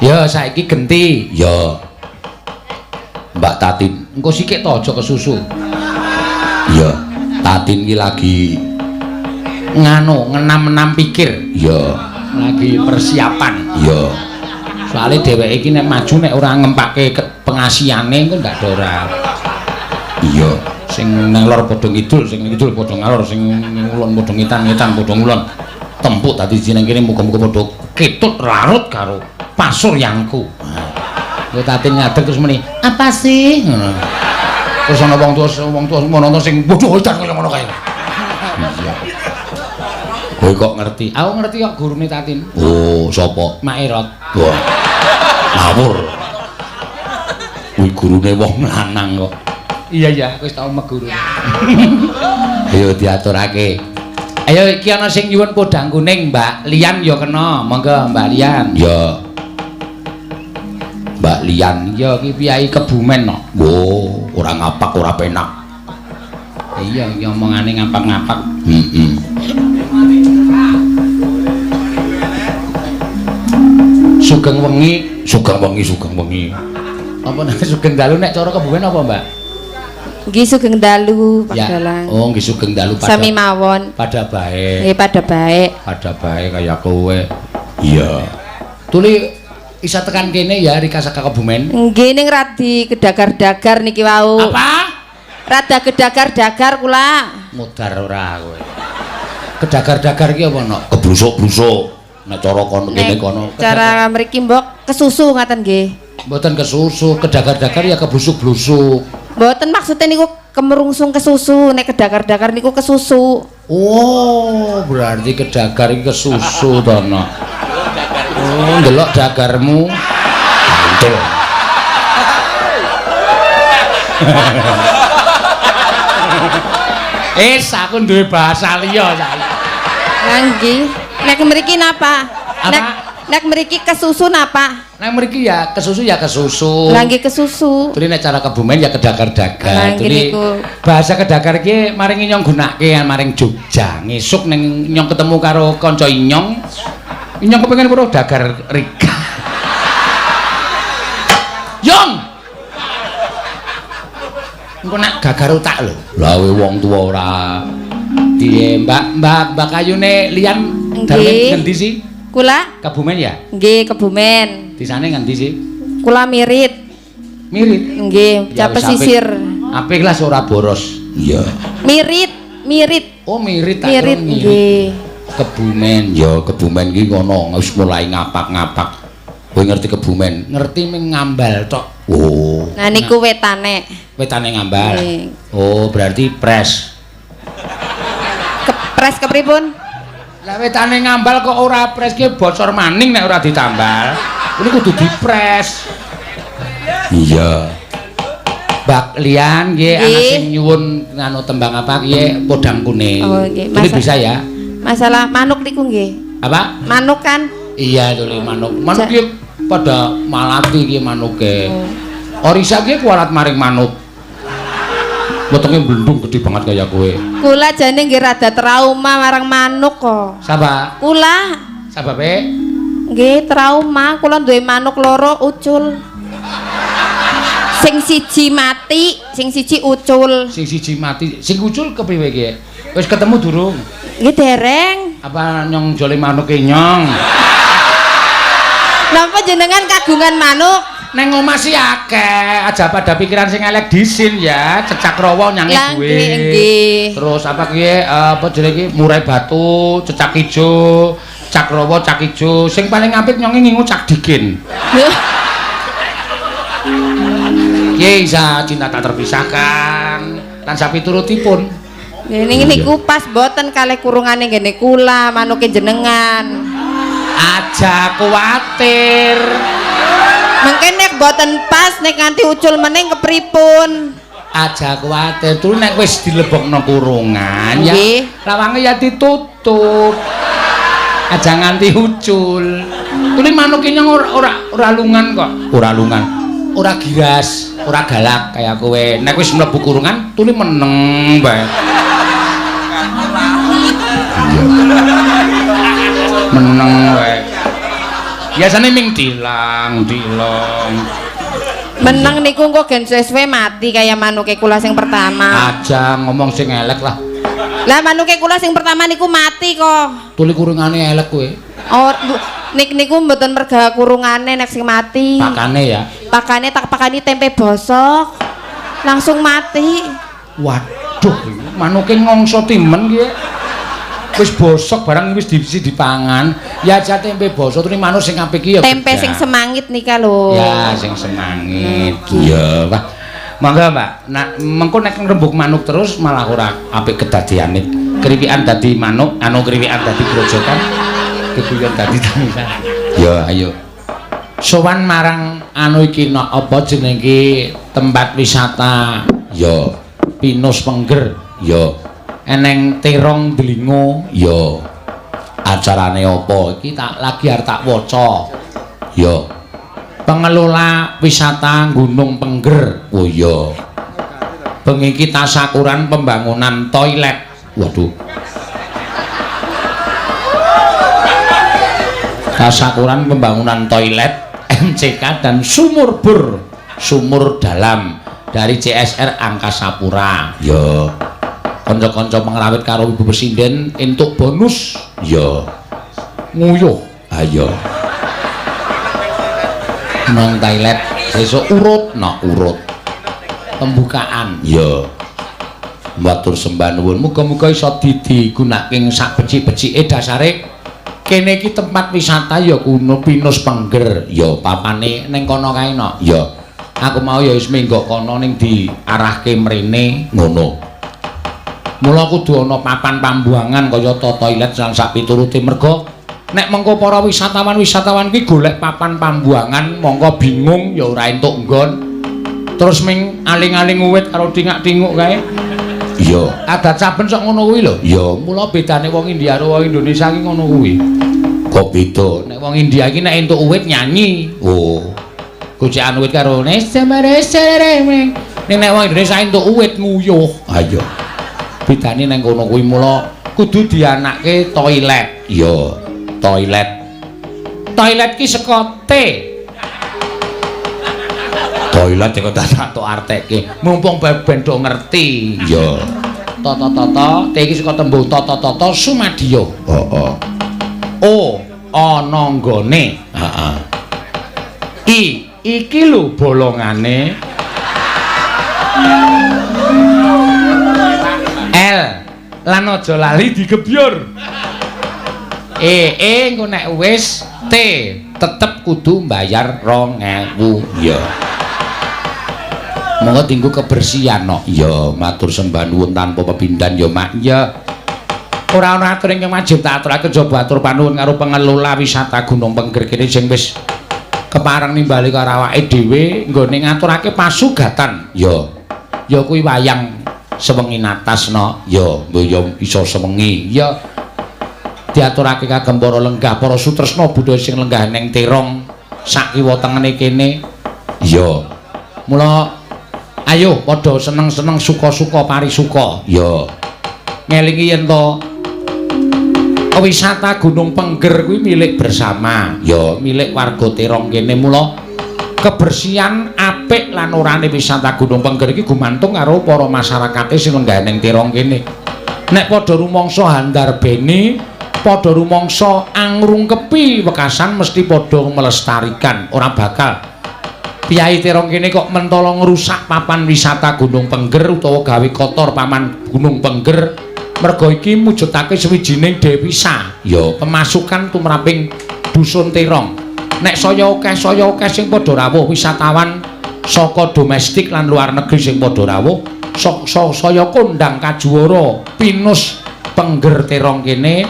Ya saiki genti. Ya. Mbak Tatin, engko sikik to aja kesusu. Ya, Tatin iki lagi ngenam-enam pikir. Ya, lagi persiapan. Ya. Soale dheweke iki nek maju nek ora ngempake pengasiane engko ndak dora. Iya, sing nang lor padha ngidul, sing ngidul padha ngalor, sing ngulon padha ngitan-ngitan padha ngulon. Tempuk dadi jeneng kene muga-muga padha ketut larut karo pasuryangku. Yo Tatin ngadeg terus muni, "Apa sih?" ngono. Terus ana wong tuwa mono sing bodho edan kaya ngono kae. Iya. Kowe kok ngerti? Aku ngerti kok gurune Tatin. Oh, sapa? Mak Erot. Wah. Ngawur. Kuwi gurune wong lanang kok. Iya, wis tau meguru. Ayo diaturake. Ayo iki ana sing nyuwun podang kuning, Mbak Lian ya kena. Monggo Mbak Lian. Ya. Mbak Lian, ya iki piyai Kebumen kok. Oh, ora ngapak ora penak. Iya, iki omongane ngapak-ngapak. Heeh. Sugeng wengi. Apa nek sugeng dalu nek cara Kebumen apa, Mbak? Nggih sugeng dalu Padalang. Oh, nggih sugeng dalu pada. Sami mawon. Pada baik. Nggih pada baik. Pada baik kaya kowe. Iya. Tuli isa tekan kene ya Rika saka Kebumen. Nggih ning radi kedagar-dagar niki wau. Apa? Rada kedagar-dagar kula. Mudar ora kowe. Kedagar-dagar iki apa no? Kebrusuk-brusuk. Nek cara kono kene kono. Cara mriki mbok kesusu ngaten nggih. Mboten kesusu, kedagar-dagar ya keblusuk-blusuk. Mboten maksudnya niku kemerungsung kesusu, nek kedagar-dagar niku kesusu. Oh, berarti kedagar iki kesusu to no. Oh, ndelok dagarmu. Mantul. Aku duwe bahasa liya saiki. Lah nggih. Nek mriki napa? Nek mriki kesusu napa? Nek mriki ya kesusu ya kesusu. Lah nggih kesusu. Tuli nek cara Kebumen ya kedagar-dagar. Tuli bahasa kedagar iki maring Inyong gunake maring Jogja. Ngesuk ning Inyong ketemu karo kanca Inyong. Inyong kepengin weruh dagar Rika. Yong. Engko nek gagar utak lho. Lah wong tuwa ora. Piye Mbak Kayune Lian dalem ngendi sih? Kula Kebumen ya? Nggih, Kebumen. Disane ngendi sih? Kula Mirit. Mirit? Nggih, ya, pesisir. Apik lah ora boros. Iya. Mirit. Oh, Mirit tak Mirit nggih. Kebumen. Ya, Kebumen iki ngono, wis mulai ngapak-ngapak. Kowe ngerti Kebumen? Ngerti ming ngambal tok. Oh. Nah niku wetane. Wetane ngambal. Oh, berarti pres. Kepres kepripun? Lah wetane ngambal kok ora pres ki bocor maning nek ora ditambal. Ini kudu dipres. Iya. Mbak Lian nggih ana sing nyuwun nganu tembang apa ki podang kuning. Oh nggih. Ini bisa ya? Masalah manuk niku nggih. Apa? Manuk kan? Iya tuli manuk. Manuk ki pada malati ki manuke. Orisa ki kualat maring manuk. Wetenge blendung gede banget kaya kowe. Kula jane nggih rada trauma marang manuk kok. Sapa? Kula. Sababe? Nggih trauma, kula duwe manuk loro ucul. Sing siji mati, sing siji ucul. Sing siji mati, sing ucul kepriwe ki? Wis ketemu durung? Nggih dereng. Apa nyong jole manuke nyong? Napa jenengan kagungan manuk? Neng omah sih akeh, aja pada pikiran sing elek disin ya, cecak rawa nyangi gue. Nggih. Terus apa ki apa jenenge iki murai batu, cecak ijo, cak rawa, cak ijo. Sing paling apik nyonge ngingu cak dikin. Ye isa cinta tak terpisahkan lan sapi turutipun. Ini niku pas boten kalih kurungane ngene kula manuke jenengan. Aja kuwatir. Mungkin nek boten pas nek nganti ucul meneng kepripun? Aja kuwatir, terus nek wis dilebokno kurungan ya lawange ya ditutup. Aja nganti ucul. Tuli manuke nyong ora lungan kok. Ora lungan. Ora giras, ora galak kaya kowe. Nek wis mlebu kurungan, tuli meneng bae. Meneng wae. Biasane ming dilong. Meneng niku engko gen suwe-suwe mati kaya manuke kula sing pertama. Aja ngomong sing elek lah. Lah manuke kula sing pertama niku mati kok. Tuli kurungane elek kowe. Oh, niku mboten merga kurungane nek sing mati. Pakane ya. Pakane tak pakani tempe bosok. Langsung mati. Waduh, manuke ngongso timen ki. Wis bosok barang wis dipangan. Ya aja tempe bosok terus manuk sing apik ki ya. Tempe sing semangit nika lho. Ya sing semangit. Iya, Pak. Monggo, Mbak. Nah, mengko nek ngrembug manuk terus malah ora apik kedadiane. Kriwikan dadi manuk, kriwikan dadi grojokan. Keguyon dadi tangsa. Ya, ayo. Sowan marang iki apa jenenge tempat wisata? Ya, Pinus Pengger. Ya. Eneng terong delingo ya acarane apa iki lagi arep tak waca ya pengelola wisata Gunung Pengger oh ya bengi iki tasakuran pembangunan toilet waduh tasakuran pembangunan toilet MCK dan sumur bor sumur dalam dari CSR Angkasa Pura ya kanca-kanca pengrawit karo Ibu Presiden entuk bonus ya nguyuh ayo nang toilet sesuk urut pembukaan ya matur sembah nuwun muga-muga iso digunakake sak becik-becike dasare kene iki tempat wisata ya kuno Pinus Pengger ya papane ning kono kae no ya aku mau ya wis menggok kono ning diarahke mrene ngono. Mula kudu ana papan pambuangan kaya toilet lan sak piturute merga nek mengko para wisatawan ki golek papan pambuangan mongko bingung ya ora entuk nggon terus ming aling-aling uwit karo tingak-tinguk kae iya adat saben sok ngono kuwi lho ya mula bedane wong India karo wong Indonesia ki ngono kuwi kok beda nek wong India ki nek entuk uwit nyanyi oh gocekan uwit karo nek wong Indonesia entuk uwit nguyuh ayo bedane nang kono kuwi mula kudu dianakke toilet. Iya, toilet. Toilet ki saka T. Toilet kok tak artekke. Mumpung ben do ngerti. Iya. Tata-tata, T iki saka tembung tata-tata sumadya. Heeh. O ana nggone. Heeh. I iki lho bolongane. L lan aja lali digebyur. Engko nek wis T tetep kudu mbayar 2000 ya. Monggo dinggo kebersihan no. Ya matur sembah nuwun tanpa pepindhan ya Mak. Ya. Ora ana atur ingkang wajib tak aturake coba atur panuwun karo pengelola wisata Gunung Pengger kene sing wis kepareng nimbali karo awake dhewe nggone ngaturake pasugatan. Ya. Ya kuwi wayang sewengi natasna ya mboyo iso sewengi ya diaturake kagem para lenggah para sutresna budaya sing lenggah ning terong sak kiwa tengene kene ya mula ayo padha seneng-seneng suka-suka parisuka ya ngelingi yen to wisata Gunung Pengger kuwi milik bersama ya milik warga terong kene mula kebersihan apik lan orane wisata Gunung Pengger iki gumantung karo para masyarakate sing lenggah ning terong kene. Nek padha rumangsa handarbene, padha rumangsa angrungkepi wekasan mesti padha melestarikan, ora bakal piyai terong kene kok mentala ngrusak papan wisata Gunung Pengger utawa gawe kotor papan Gunung Pengger. Merga iki mujudake sawijining devisa, ya pemasukan tumraping dusun terong. Nek saya akeh sing padha rawuh wisatawan saka domestik lan luar negeri sing padha rawuh saya kondang kajuwara Pinus Pengger terong kene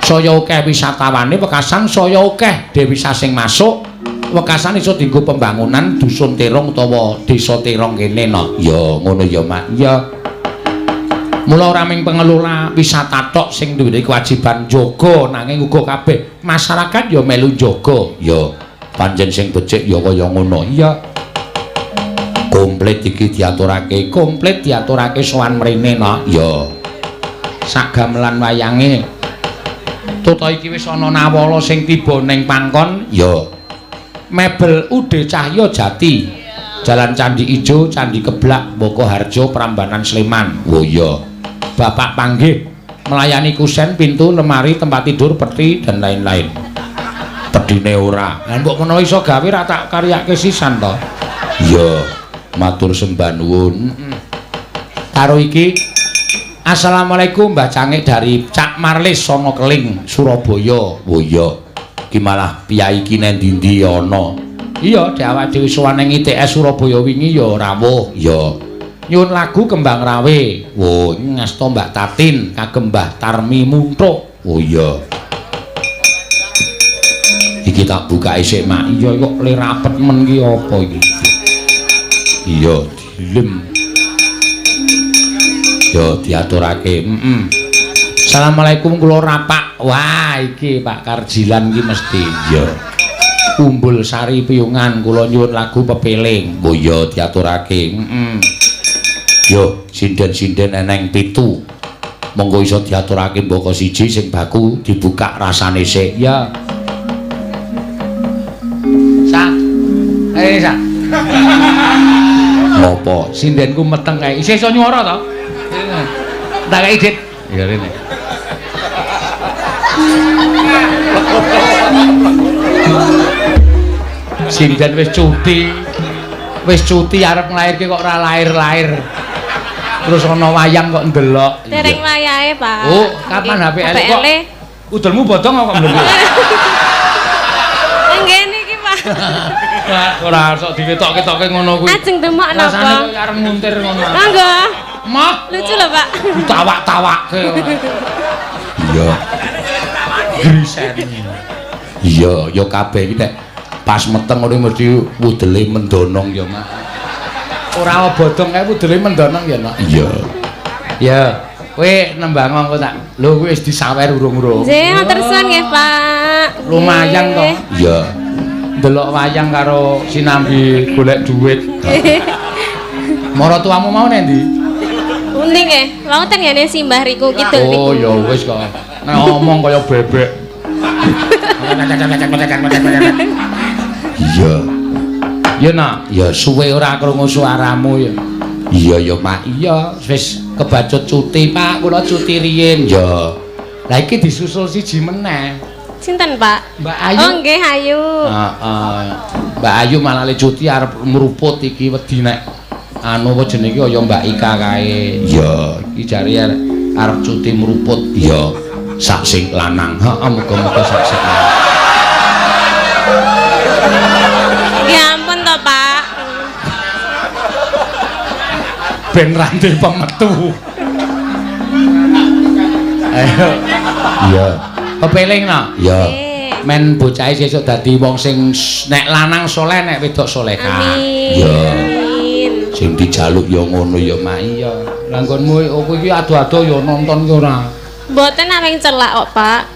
saya akeh wisatawane wekasan saya akeh devisa sing masuk wekasan iso dienggo pembangunan dusun terong utawa desa terong kene no ya ngono ya Mak ya mula ora mung pengelola wisata tok sing duwe kewajiban jaga nanging uga kabeh masyarakat ya melu jaga ya panjen sing becik ya kaya ngono iya komplit iki diaturake sowan mrene no ya sak gamelan wayange Toto iki wis ana nawala sing tiba ning pangkon. Ya. Mebel Ude Cahya Jati. Jalan Candi Ijo, Candi Keblak, Bokoharjo, Prambanan Sleman. Oh iya. Bapak panggih melayani kusen, pintu, lemari, tempat tidur, peti dan lain-lain. Pedine ora. Lah mbok menawa iso gawe ra tak karyake sisan to. Iya. Matur sembah nuwun. Karo iki Assalamualaikum Mbah Cangik dari Cak Marlis Sono Keling Surabaya. Oh iya. Ki malah piyai ki nang ndi ana. Iya, awake dhewe sowan ning ITS Surabaya wingi ya rawuh. Ya. Nyuwun lagu Kembang Rawe. Oh, ngasta Mbak Tatin kagem Mbah Tarmi Muntuk. Oh iya. Iki tak buka isik mak. Iya kok le rapet men ki apa iki? Iya, dilem. Yo diaturake. Assalamualaikum kula rapak. Wah, iki Pak Karjilan iki mesti ya. Kumbul Sari Piyungan kula nyuwun lagu pepeling. Oh iya diaturake. Yo, sinden-sinden eneng 7. Monggo iso diaturake mboko siji sing baku dibuka rasane sik. Ya. Sa. Sa. Ngopo? Sindenku meteng kae. Isih iso nyuara to? Tak kei dit. Ya rene. Sinden wis cuti. Wis cuti arep nglairke kok ora lair-lair. Terus ana wayang kok ndelok. Dereng wayahe, Pak. Oh, kapan HP elek kok? Udulmu bodong kok mlebu. Nggih niki, Pak. Wah, ora sok diketok-ketoke ngono kuwi. Ajeng demak napa? Rasane kok arep muntir ngono. Mangga. Mah. Lucu lho, Pak. Tawak-tawakke. Iya. Grisen. Iya, ya kabeh iki nek pas meteng ngene mesti wudele mendonong ya, Mak. Ora bodong kae wudele mendonong ya, Nak. Iya. Ya, kowe nembang kok tak. Lho kowe wis disawer urung-urung. Nggih, matur suwun nggih, Pak. Lumayan to. Iya. Delok wayang karo sinambi golek duit. Mara tuamu mau nek ndi? Pundi nggih? Wonten ya ning Simbah Riku Kidul niku. Oh, ya wis kok. Nek ngomong kaya bebek. Iya. Ya nak, ya suwe ora krungu suaramu ya. Iya ya Mak, iya wis kebacut cuti Pak, kula cuti riyin ya. Lah iki disusul siji meneh. Sinten, Pak? Mbak Ayu. Oh, nggih Ayu. Heeh. Mbak Ayu malah le cuti arep meruput iki wedi nek anu apa jenenge kaya Mbak Ika kae. Iya, iki jare arep cuti meruput. Iya. Sak sing lanang. Heeh, muga-muga sak sing lanang. Ya ampun to, Pak. Ben rantil pemetu. Ayo. Iya. Kepeling no? Iya. Men bocahe sesuk dadi wong sing nek lanang saleh nek wedok salehah. Amin. Iya. Sing dijaluk ya ngono ya Mak. Iya. Lah nggonmu kowe iki ado-ado ya nonton ki ora. Mboten aweng celak kok, Pak.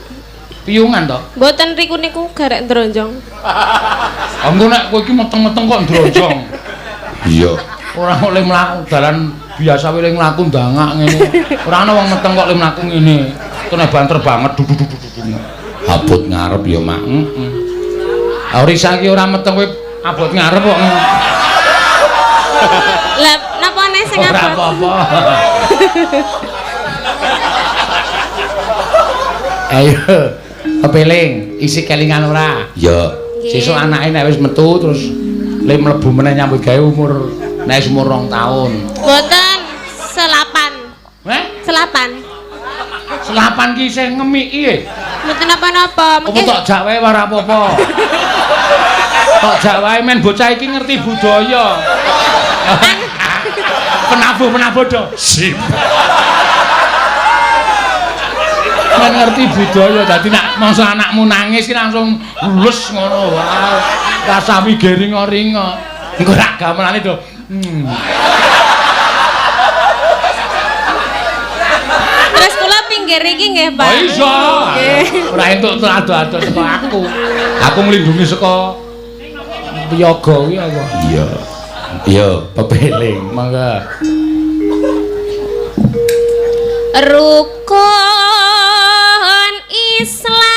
Piyungan to? Mboten riku niku garek ndronjong. Engko nek kowe iki meteng-meteng kok ndronjong. Iya. Ora oleh mlaku dalan biasa wae mlaku ndangak ngene. Ora ana wong meteng kok le mlaku ngene. Kene banter banget duduk. Abot ngarep ya, Mak. Heeh. Orisa iki ora meteng kowe abot ngarep kok. Lah napa nek sing abot? Ora apa-apa. Ayo, kepeling, isi kelingan ora? Ya. Sesuk anake nek wis metu terus le mlebu meneh nyambut gawe umur nek umur 2 tahun. Mboten selapan. Selapan. Selapan ki sing ngemiki e. Mboten napa-napa. Apa tok jak wae ora apa-apa. Tok jak wae men bocah iki ngerti budaya. Penabuh do. Sip. Men ngerti budaya dadi nek mangsa anakmu nangis ki langsung lulus ngono wae. Rasa wigeringa-ringa. Engko rak gamelane do. Terus kula pinggir iki nggih, Pak. Oh iso. Ora entuk ado-ado saka aku. Aku nglindungi saka piyaga kuwi apa? Iya. Iya, pepeling, mangga. Rukun Islam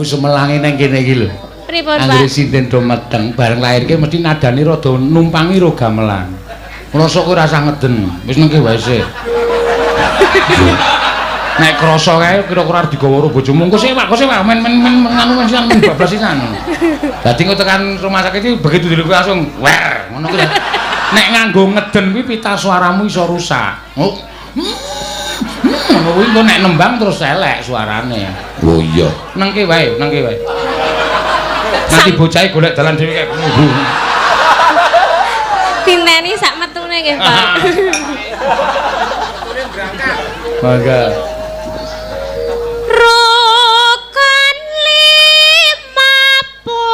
mbakku semelange nang kene iki lho. Pripun, Pak? Anggere sinden do meteng bareng lairke mesti nadane rada numpangi ro gamelan. Ngrasa kowe rasa ngeden. Wis nengke wae sik. Nek krasa kae kira-kira digawa karo bojomu engko sik Pak, men anu men bablas sisan. Dadi engko tekan rumah sakit iki begitu diluk langsung wer ngono kuwi. Nek nganggo ngeden kuwi pita suaramu iso rusak. Ngono kuwi engko nek nembang terus elek suarane. Oh iya. Nengke wae. Nanti bocahe golek dalan dhewe kae. Dineni sak metune nggih, Pak. Mangga. Rukun limapu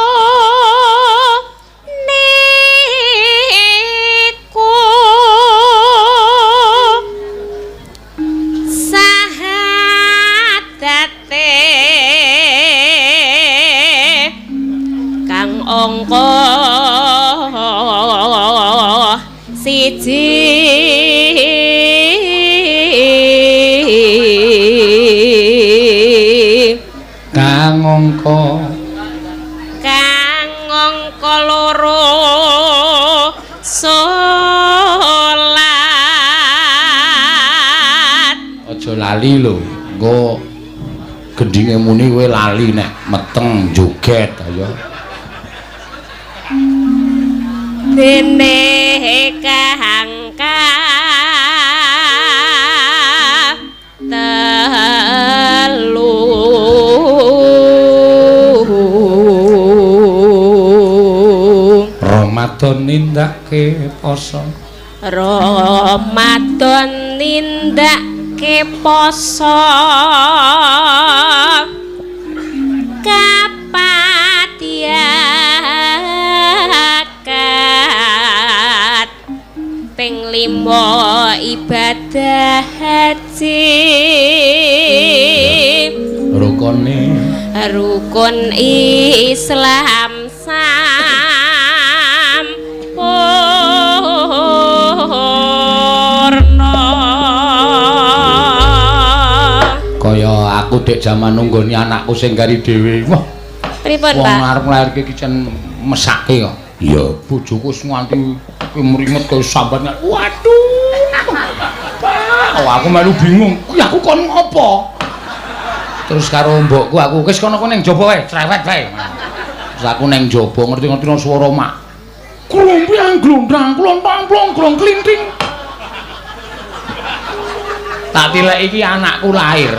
niku sahadate kang angka siji kang angka loro salat aja lali lho engko gendhinge muni kowe lali nek meteng joget ayo dene kahangka telu Ramadan nindake poso Ramadan nindake poso kapatiakat ping 5 ibadah haji rukun Islam sampurna kaya aku dek jaman nunggoni anakku sing gari dhewe wah pripun Pak wong arep nglairke ki jan mesake kok iya bojoku wis nganti mrimet kaya sambat waduh Pak aku melu bingung kuwi aku kon ngopo terus karo mbokku aku wis kono ning jaba wae cerewet wae terus aku ning jaba ngerti-ngerti swara mak klompiang glondang klontang plong glong klinting tak tilek iki anakku lahir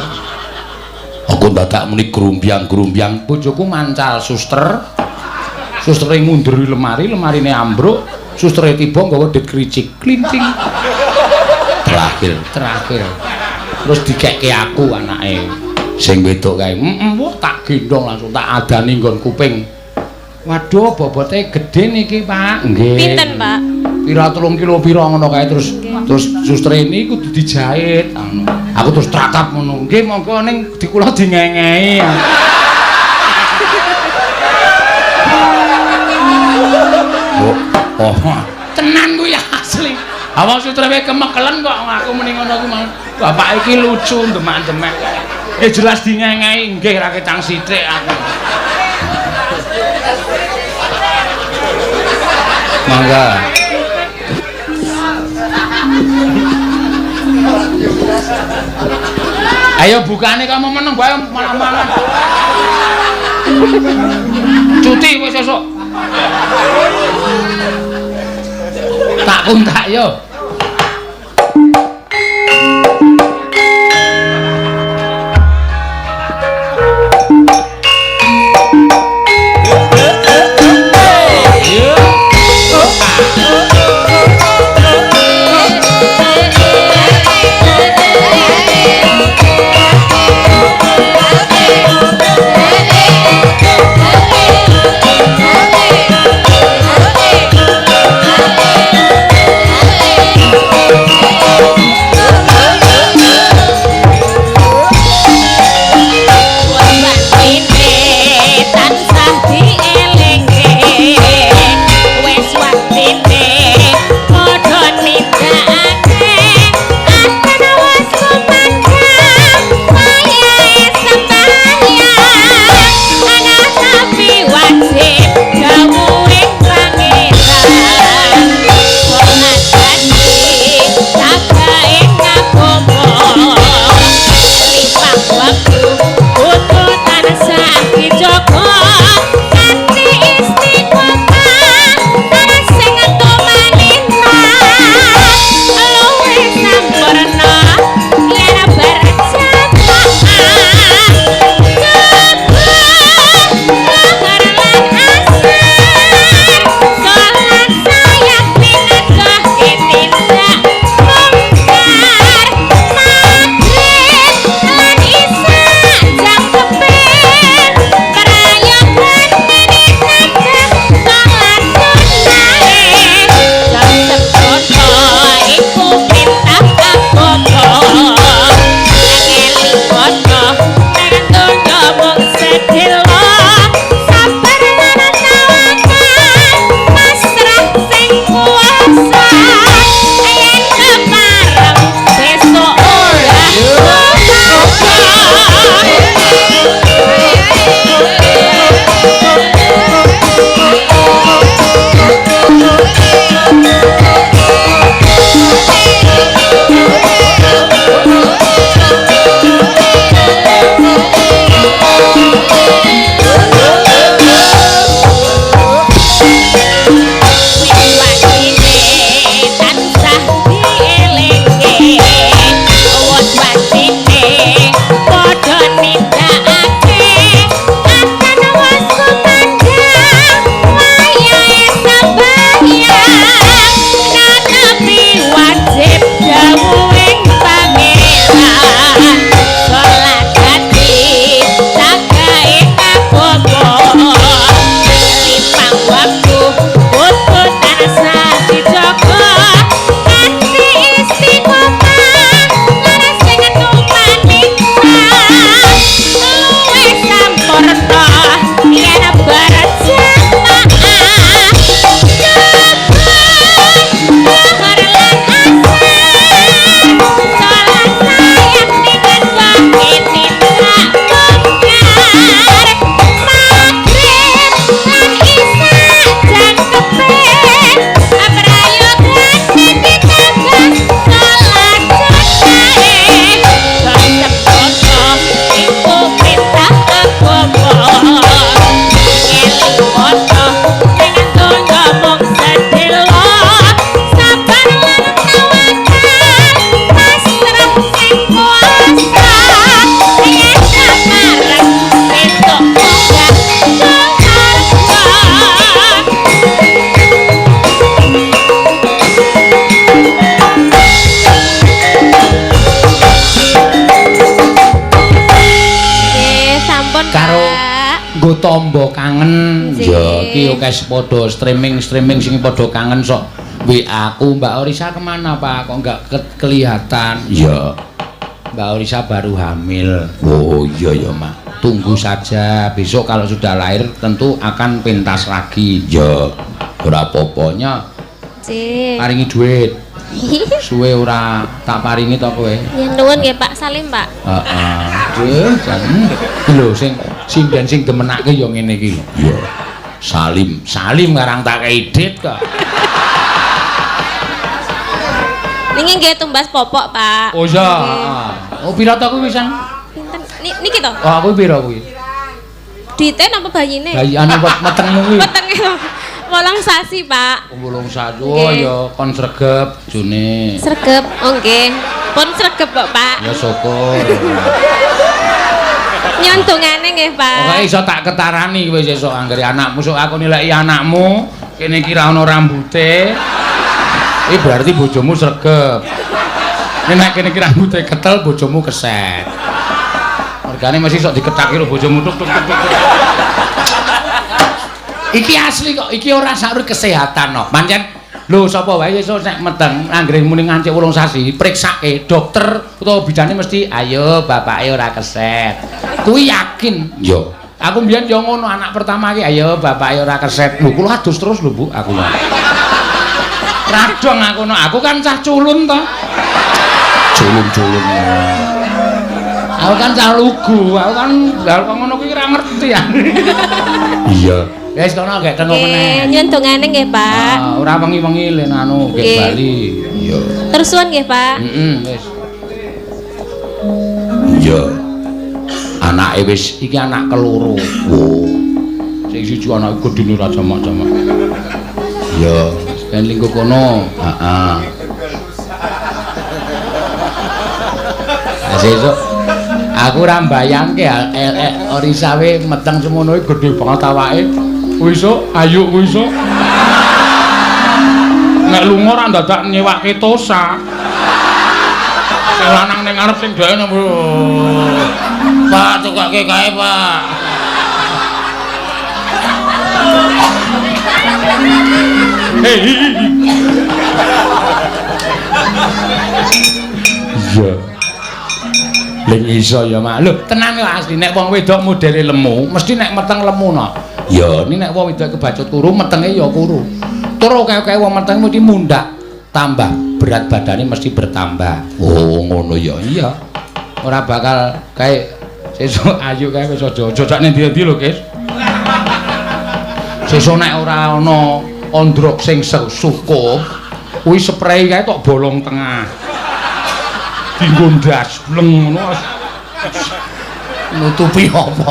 aku dadak muni grumbyang bojoku mancal sustere ngunduri lemarine ambruk sustere tiba nggawa dit kricik klinting terakhir terus dikekke aku anake sing wedok kae wah tak gendong langsung tak adani nggon kuping waduh bobote gedhe niki Pak nggih pinten Pak pira 3 kilo pira ngono kae terus sustre ini kudu dijahit aku terus trakap ngono nggih monggo ning dikula dingengei oh tenan kuwi asli awak sustre wae kemekelen kok aku muni ngono kuwi bapak iki lucu demak-demek jelas dingengei nggih ra kecang sithik aku mangga ayo bukane kamu meneng bae malah cuti wis sesuk tak kuntak yo nggo tamba kangen. Ya, iki oke padha streaming sing padha kangen sok WA aku. Mbak Orisa kemana Pak? Kok enggak kelihatan? Ya. Mbak Orisa baru hamil. Oh iya ya Mak. Tunggu saja. Besok kalau sudah lahir tentu akan pentas lagi. Ya. Ora apa-apanya. Paringi duit. Suwe ora tak paringi to kowe. Ya nuwun nggih Pak Salim, Pak. Heeh. Lho sing sinden sing demenake ya ngene iki. Ya. Salim karang tak kredit kok. Niki nggih tumbas popok, Pak. Oh iya. Oh pira to kuwi wisan? Pinten? Niki to? Oh kuwi pira kuwi? Dite napa bayine? Bayi anu metengmu kuwi. Metenge 8 sasi, Pak. 8 sasi. Oh ya kon sregep june. Sregep. Oh nggih. Pun sregep kok, Pak. Ya syukur. Nyontongane nggih, Pak. Pokoke iso tak ketarani kowe sesuk anggere anakmu sok aku nilai anakmu kene iki ra ono rambute. Iki berarti bojomu sregep. Nek kene iki rambute ketel bojomu keset. Mergane mesti sok dikethake karo bojomu tuk. Iki asli kok, iki ora sarur kesehatan kok. Pancen lho sapa wae esuk nek meteng anggere muni ngancik 8 sasi, priksake dokter utawa bidane mesti ayo bapake ora keset. Kuwi yakin. Yo. Aku mbiyen yo ngono anak pertama iki ayo bapake ora keset. Lho kula adus terus lho Bu, aku. Radong aku no. Aku kan cah culun to. Culun. Aku kan cah lugu, aku kan hal kok ngono kuwi ora ngerti ya. Iya. Wis kono gek tengok meneh. Nyontongane nggih, Pak. Ora wengi-wengi len anu gek Bali. Iya. Terus suwun nggih, Pak. Wis. Iya. Anake wis iki anak keloro. Oh. Sing siji anak gedene ra jamak-jamak. Iya, kan lingkup kono. Heeh. Sesuk aku ora mbayangke Orisa we meteng semono iki gedhe banget awake. Wisuk ayu wisuk. Nek lunga ora dadak nyewake tosa. Sing lanang ning ngarep sing dhek nopo. Pak tukake kae, Pak. Hei. Iya. Ling iso ya, Mak. Lho, tenan yo asli nek wong wedok modele lemu, mesti nek meteng lemu no. Ya, ini nek wong wedok kebacut kuru, metenge ya kuru. Tur oke-oke wong meteng mesti mundak, tambah berat badannya mesti bertambah. Oh, ngono ya. Iya. Ora bakal kae sesuk ayu kae wis aja nek ndi-ndi lho, Guys. Sesuk nek ora ana ondrok sing sukup, kuwi spray kae tok bolong tengah. Dinggo ndas bleng ngono. Nutupi apa?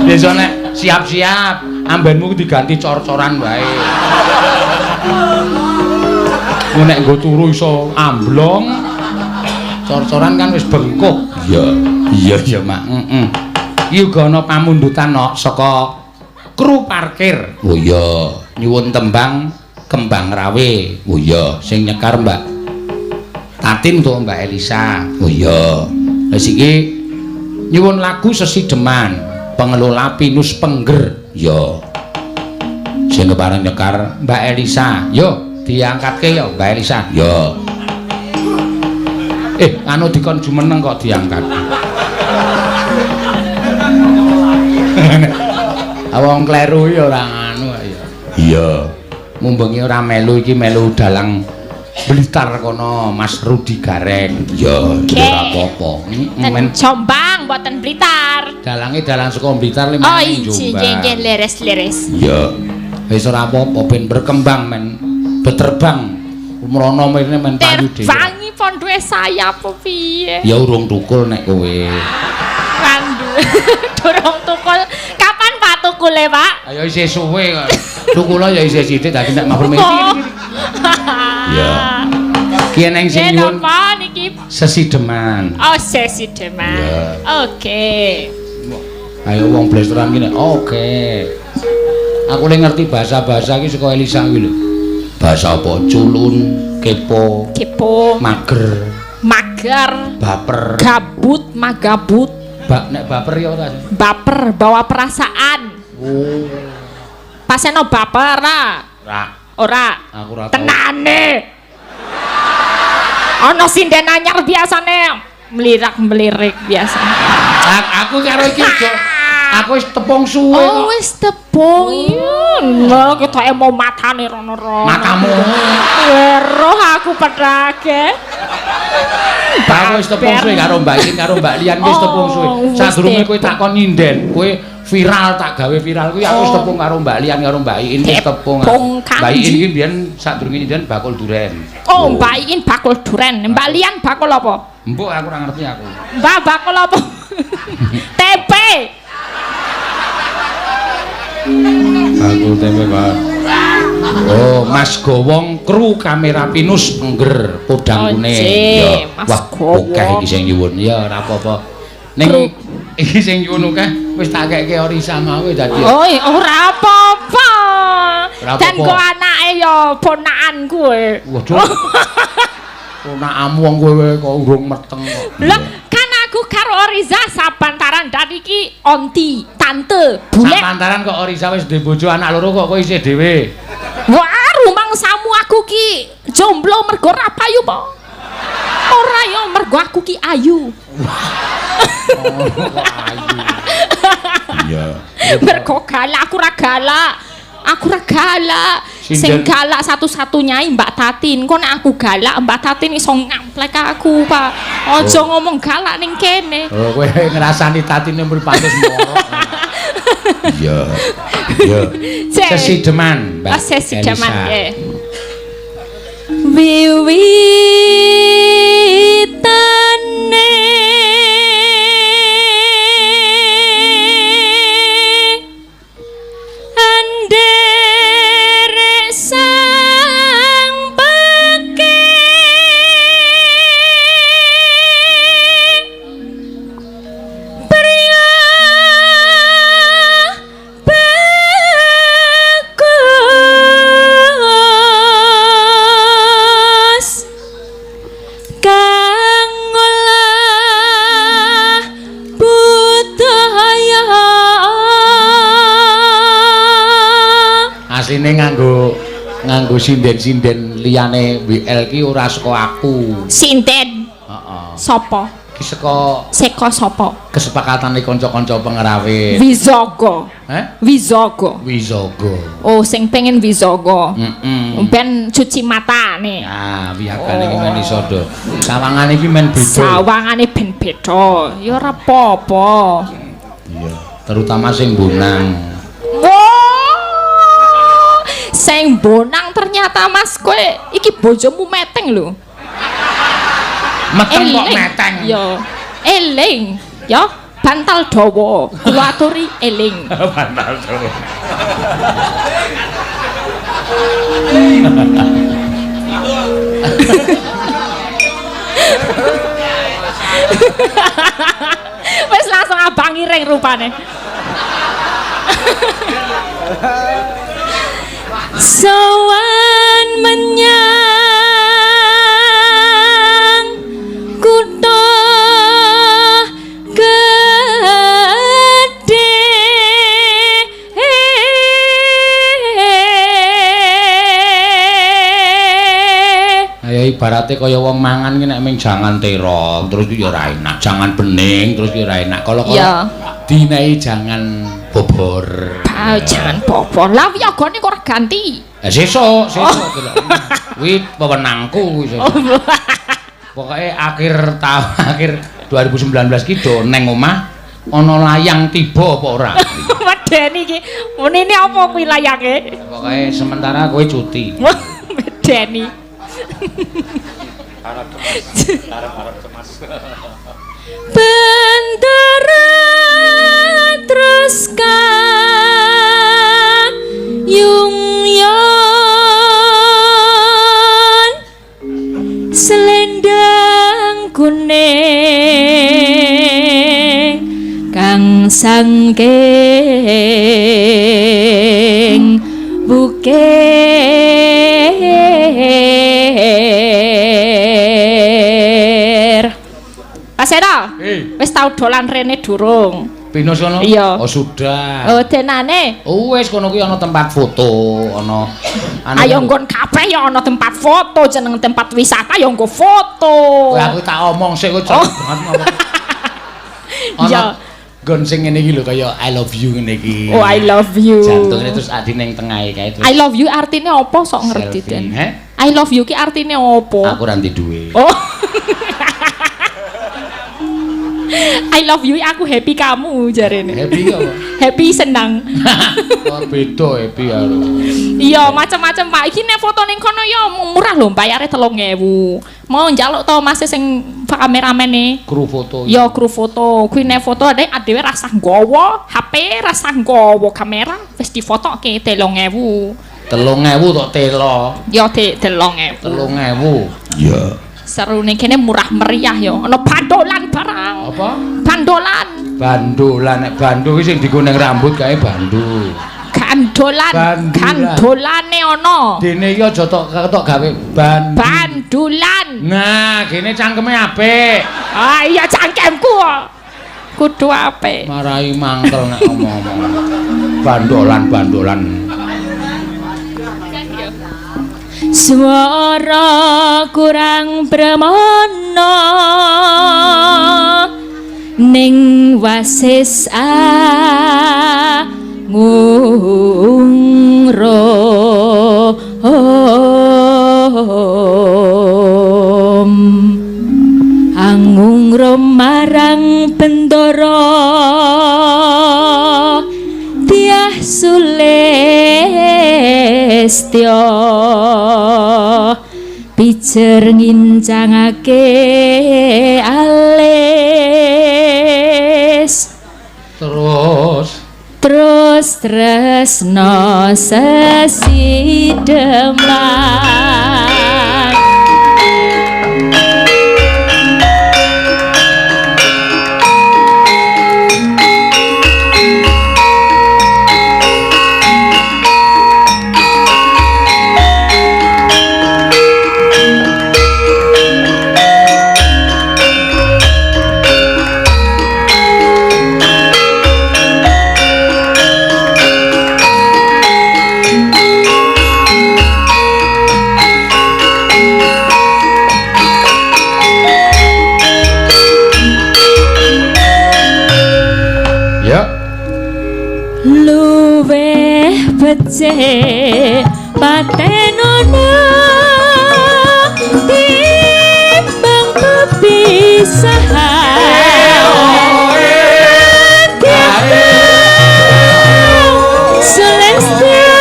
Besok nek siap-siap ambenmu diganti cor-coran wae. Nek nggo turu iso amblong. Cor-coran kan wis bengkok. Iya ya, Mak. Iki uga ana pamundutan no saka kru parkir. Oh iya, nyuwun tembang Kembang Rawe. Oh iya, sing nyekar Mbak Tatin to Mbak Elisa. Oh iya. Wis iki nyuwun lagu Sesideman, pengelola Pinus Pengger. Yo. Sing kepareng nyekar Mbak Elisa. Yo, diangkatke yo Mbak Elisa. Yo. Anu dikon jumeneng kok diangkat. Wong kleru ya ora anu ya. Iya. Mumbengi ora melu iki melu dalang Blitar kono Mas Rudi Gareng. Ya, ora apa-apa. Men Jombang mboten Blitar. Dalange dalang saka Blitar limang Jombang. Oh, nggih leres-leres. Iya. Wis ora apa-apa ben berkembang men beterbang. Umrono mrene men payu dhewe. Terbangi pon duwe sayap apa piye? Ya urung tukul nek kowe. Kandu. Durung tukul. Kapan Pak tukule, Pak? Ayo isih suwe kok. Tukula ya isih sithik dadi nek mabur iki. Ya. Ki neng sing nyuwun. Napa niki? Sesideman. Oh, Sesideman. Oke. Ayo wong blasteran ki nek oke. Aku le ngerti bahasa-bahasa iki saka Elisa kuwi lho. Bahasa apa? Culun, kepo, Kepo, mager. mager. Baper. Gabut, magabut. Nek baper ya ora. Baper, bawa perasaan. Oh. Paseno baper ora? Ora. Aku ora. Tenane. Ana sinden anyar biasane melirak-melirik biasa. Aku karo iki aku wis tepung suwe kok. Oh, wis tepung. Lho, ketoke mau matane rono-rono. Matamu. Weruh aku pedhake. Aku wis tepung suwe karo Mbak Iin karo Mbak Lian wis tepung suwe. Sadurunge kowe takon nyinden, kowe viral tak gawe viral kuwi aku wis tepung karo Mbak Lian karo Mbak Iin wis tepung. Mbak Iin iki mbiyen sadurunge nyinden bakul duren. Oh, Mbak Iin bakul duren. Mbak Lian bakul apa? Mbok aku ora ngerti aku. Mbak bakul apa? Tempe. Bakul tempe, Pak. Oh, Mas Gowong kru kamera pinus engger podang kuning. Ya, wah, akeh iki sing nyuwun. Ya ora apa-apa. Ning iki sing nyuwun akeh wis tak keke Orisa mau dadi. Oh, ora apa-apa. Dan kok anake ya ponakan kowe. Waduh. Ponakmu wong kowe kok urung meteng kok. Lah, kan aku karo Oriza sapantaran dan iki onti, tante, bule. Sapantaran kok Orisa wis duwe bojo anak loro kok kowe isih dhewe. Wah, rumangsamu aku ki jomblo mergo ora payu po. Ora yo mergo aku ki ayu. Oh, kok ayu. Iya. Mergo galak aku ora galak. Aku ora galak. Sing galak satu-satunya Mbak Tatin. Kok nek aku galak Mbak Tatin iso ngamplek aku, Pak. Aja ngomong galak ning kene. Oh, kowe ngrasani Tatine mul pantes moro. Iya. Iya. Sesideman, Mbak. Sesideman, nggih. Wiwitane anderek sang peke pria bagus kang ngolah budaya asline nganggo sinden-sinden liyane WL ki ora saka aku. Sinden. Heeh. Sopo? Ki saka Sopo? kesepakatane kanca-kanca pengrawit. Wizogo. Wizogo. Wizogo. Oh, sing pengen Wizogo. Heeh. Ben cuci mata nih. Nah, wiyagane iki men iso do. Sawangane iki men beda. Sawangane ben beda. Ya ora apa-apa. Iya, terutama sing bonang. Sing bonang ternyata Mas kowe iki bojomu meteng lho. Meteng kok meteng. Ya, eling. Ya, bantal dawa. Kula aturi eling. Bantal dawa. Wis langsung abang ireng rupane. Sowan menyang kutha gedhe ayo ibarate kaya wong mangan ki nek ming jangan terong terus ya ora enak, jangan bening terus ya ora enak. Kalau dinai jangan bobor. Jangan bobor. Lah wiyagane kok ora ganti. Sesuk delok. Kuwi wewenangku wis. Pokoke akhir 2019 ki do neng omah ana layang tiba apa ora. Medeni iki. Menene apa kuwi layange? Pokoke sementara kowe cuti. Medeni. Harap cemas. Bendera terus yung yon selendang kuning kang sangking bukir Wis tau dolan rene durung? Pinus kono? Iya. Oh, sudah. Oh, denane. Oh, wis kono kuwi ana tempat foto, ana. Ayo nggon kabeh ya ana tempat foto, jeneng tempat wisata ya nggo foto. Kowe aku tak omong sik kok banget. Ya. Gon sing ngene iki lho kaya I love you ngene iki. Oh, I love you. Jantungnya terus adi ning tengahe kae terus. I love you artine apa sok ngerti Den? I love you ki artine apa? Aku ra duwe. Oh. I love you aku happy kamu jarene. Happy apa? Happy senang. Oh, beda happy karo. Iya, macam-macam Pak. Iki nek foto ning kono ya murah lho, bayare 3.000. Mau njaluk to Mas sing kameramene. Kru foto. Ya kru foto. Kuwi nek foto adewe rasah nggawa HP, rasah nggawa kamera, wis difotoke 3.000. 3.000 tok telo. Ya 3.000. 3.000. Iya. Seru ning kene murah meriah ya. Ana bandolan barang. Apa? Bandolan. Bandolan nek bandu kuwi sing digo ning rambut kae bandu. Gandolan. Gandolane ana. Dene iki aja tok gawe bandulan. Nah, kene cangkeme apik. Ah iya cangkemku kok. Kudu apik. Marai mangkel nek omong-omong. Bandolan. Swara kurang pramono ning wasis angungrom marang bendara Dyah Sulistya pijer ngincangake alis terus tresno sesideman becik patenono timbang kepisahan Sulistya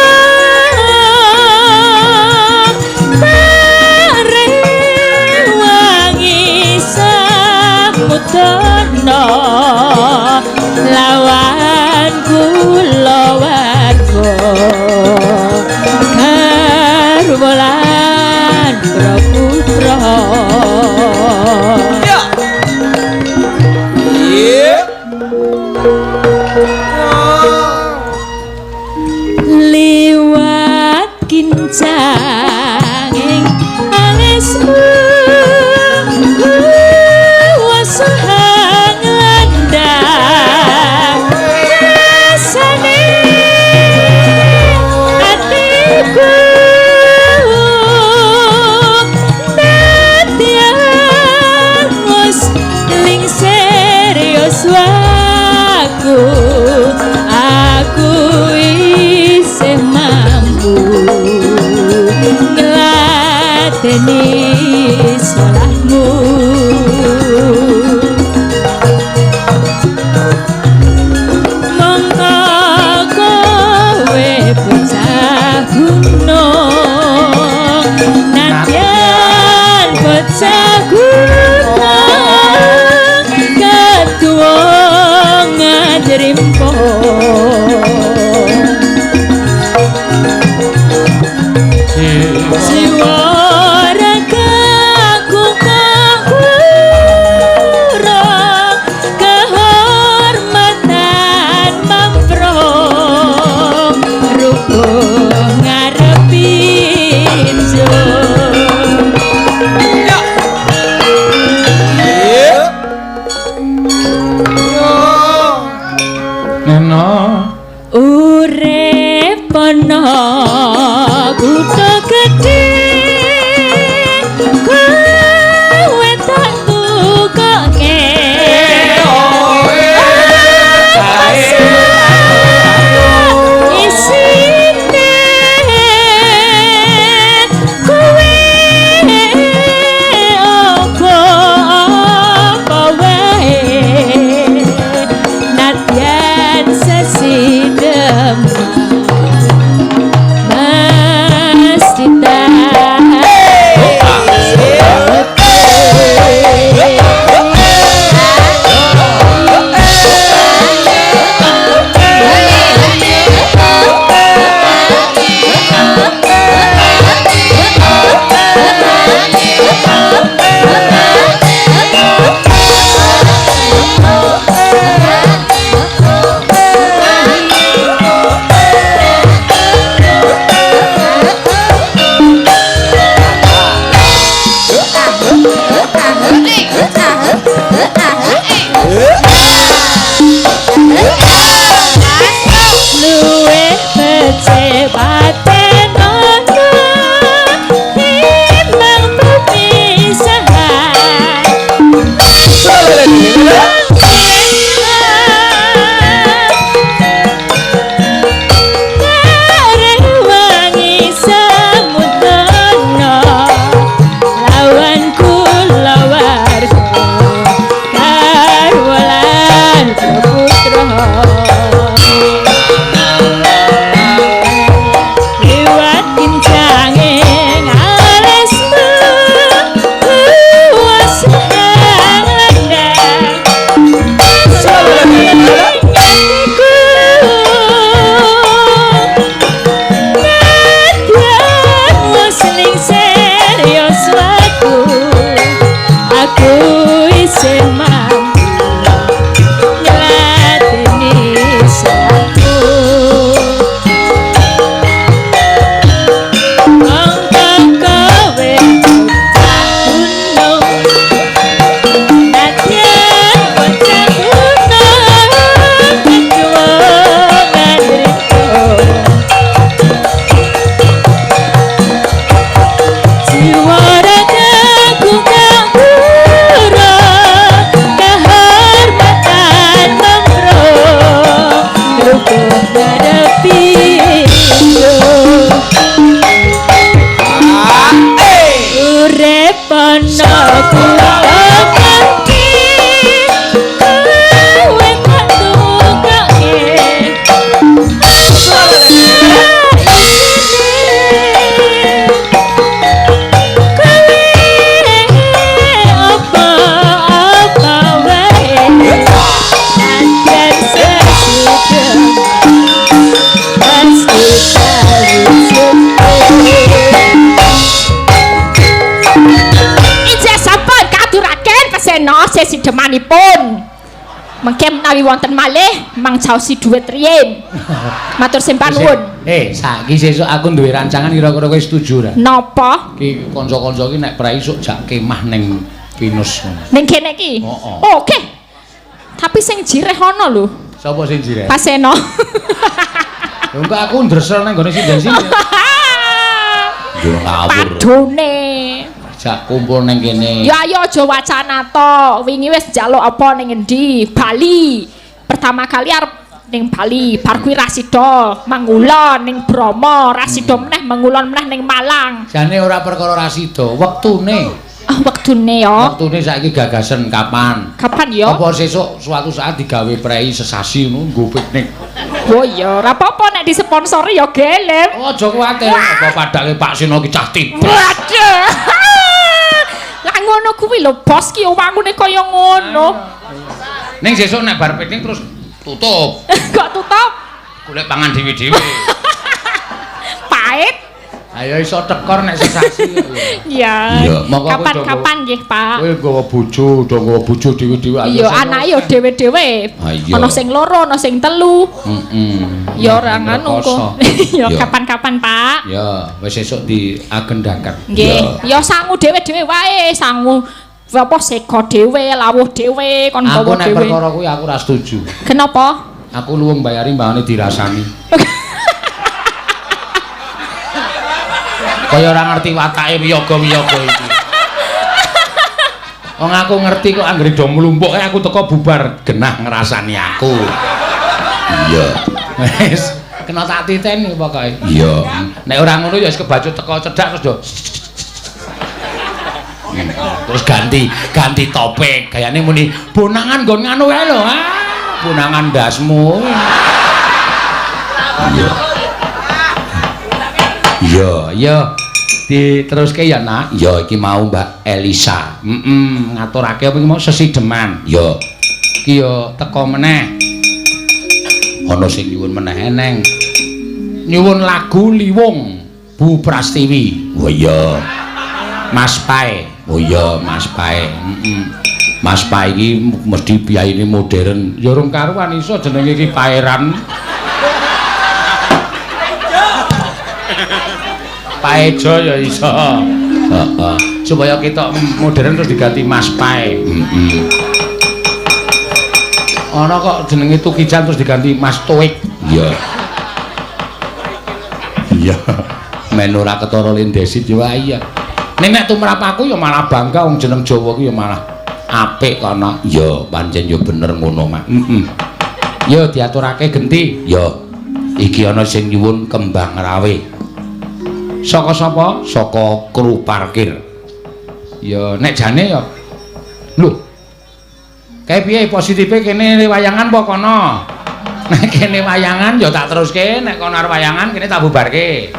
parewangi samudana lawan kulawan Karbolan Praputra liwat kincanging alismu wasahang landang rasane atiku dadian wis ling serius aku isih mampu ngladeni salahmu mongko kowe bocah gunung nadyan bocah gunung ketua ngajerimpo Siwara Kuto gede kowe tak tukoke isine kowe apa wae nadyan sesidem sidemanipun mengke menawi wonten malih mangcaosi dhuwit riyin matur sembah nuwun saiki sesuk aku duwe rancangan kira-kira kowe setuju ora napa iki kanca-kanca iki nek prai esuk jak kemah ning Pinus ning kene iki oke tapi sing jireh ana lho sapa sing jireh Paseno engko aku ndresel nang gone sinden-sinden yo ngawur padone jak kumpul ning kene. Ya ayo aja wacana to. Wingi wis njaluk apa ning endi? Bali. Pertama kali arep ning Bali, bar kuwi rasida mangulon ning Bromo, rasida meneh mangulon meneh ning Malang. Jane ora perkara rasida, wektune. Ah, wektune ya. Wektune saiki gagasan kapan? Kapan ya? Apa sesuk suatu saat digawe prei sesasi ngono nggo piknik. Oh iya, ora apa-apa nek disponsori ya gelem. Oh, aja kuwatir, apa padake Pak Sino ki cah tiba. Waduh. Lah ngono kuwi lho bos ki wangune kaya ngono. Ning sesuk nek bar piknik terus tutup. Kok tutup? Golek pangan dhewe-dhewe. Pahit. Ayo iso tekor nek sesasi. Iya. Kapan-kapan nggih, Pak. Kowe nggawa bojo, do nggawa bojo dhewe-dhewe ayo. Iya, anake yo dhewe-dhewe. Ana sing loro, ana sing telu. Ya ora ngono kok. Ya kapan-kapan, Pak. Ya, wis sesuk diagendaken. Nggih. Ya sangu dhewe-dhewe wae, sangu apa sega dhewe, lawuh dhewe, kon gawa dhewe. Aku nek perkara kuwi aku ora setuju. Kenapa? Aku luwung bayari mbangane dirasani. Kaya ora ngerti watake wiyaga-wiyaga iki. Wong aku ngerti kok anggere do mlumpuk aku teko bubar genah ngrasani aku. Iya. Wis kena tak titeni pokoke. Iya. Nek ora ngono ya wis kebacut teko cedhak terus do. Terus ganti topik gayane muni bonangan nggon nganu wae lho. Bonangan ndasmu. Iya. Iya. Diteruske ya nak. Ya iki mau Mbak Elisa. Ngaturake apa iki mau sesideman. Ya. Iki ya teko meneh. Ana sing nyuwun meneh eneng. Nyuwun lagu Liwung Bu Prastiwi. Oh iya. Mas Pae. Oh iya Mas Pae. Mas Pae iki mesti biayane modern. Ya rung karuan iso jenenge iki Paeran. Paejo ya iso. Heeh. Supaya kita modern terus diganti Mas Pae. Ana kok jenenge Tukijan terus diganti Mas Toik. Iya. Iya. Men ora ketara lendesit yo iya. Nek tumrap aku ya malah bangga wong jeneng Jawa ku ya malah apik kono. Ya pancen ya bener ngono, Mak. Ya diaturake genti. Ya. Iki ana sing nyuwun Kembang Rawe. Saka sapa? Saka kru parkir. Ya nek jane ya. Lho. Kae piye positife kene wayangan apa kono? Nek kene wayangan ya tak teruske, nek kono arep wayangan kene tak bubarke.